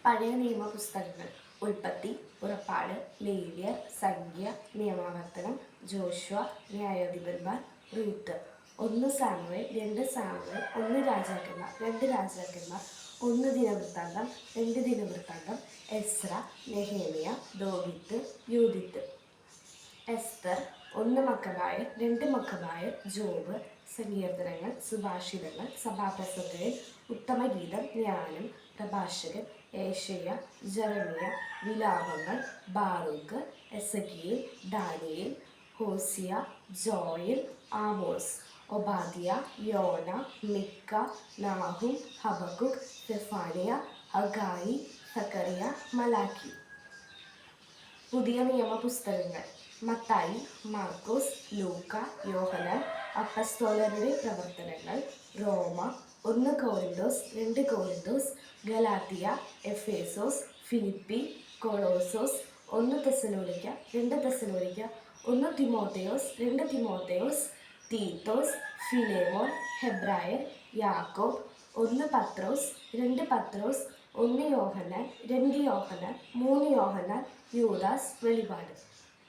പഴയ നിയമ പുസ്തകങ്ങൾ: ഉൽപ്പത്തി, പുറപ്പാട്, ലേവ്യർ, സംഖ്യ, നിയമാവർത്തനം, ജോഷുവ, ന്യായാധിപന്മാർ, റൂത്ത്. 1 സാമുവേൽ, 2 സാമുവേൽ, 1 രാജാക്കന്മാർ, 2 രാജാക്കന്മാർ, 1 ദിനവൃത്താന്തം, 2 ദിനവൃത്താന്തം, എസ്ര, നെഹേമിയ, ദോവീത്ത്, യൂദിത്ത്. എസ്തർ, 1 മക്കബായർ, 2 മക്കബായർ, ജോബ്, സങ്കീർത്തനങ്ങൾ, സുഭാഷിതങ്ങൾ, സഭാപ്രസംഗകൻ, ഉത്തമഗീതം, ജ്ഞാനം, പ്രഭാഷകൻ, ഏശയ്യ, ജെറമിയ, വിലാപങ്ങൾ, Baruch, Ezekiel, Daniel, Hosea, Joel, Amos, Obadiah, യോന, Micah, Nahum, Habakkuk, Zephaniah, Haggai, Zechariah, Malachi. പുതിയ നിയമ പുസ്തകങ്ങൾ: മത്തായി, മാർക്കോസ്, ലൂക്ക, യോഹന്നാൻ, അപ്പസ്തോലരുടെ പ്രവർത്തനങ്ങൾ, റോമ, 1 കോരിന്തോസ്, 2 കോരിന്തോസ്, ഗലാത്തിയ, എഫേസോസ്, ഫിലിപ്പി, കൊളോസോസ്, 1 തെസ്സലോനിക്ക, 2 തെസ്സലോനിക്ക, 1 തിമോഥെയോസ്, 2 തിമോഥെയോസ്, തീത്തോസ്, ഫിലേമോൻ, ഹെബ്രായർ, യാക്കോബ്, 1 പത്രോസ്, 2 പത്രോസ്, 1 യോഹന്നാൻ, 2 യോഹന്നാൻ, 3 യോഹന്നാൻ, യൂദാസ്, വെളിപാട്.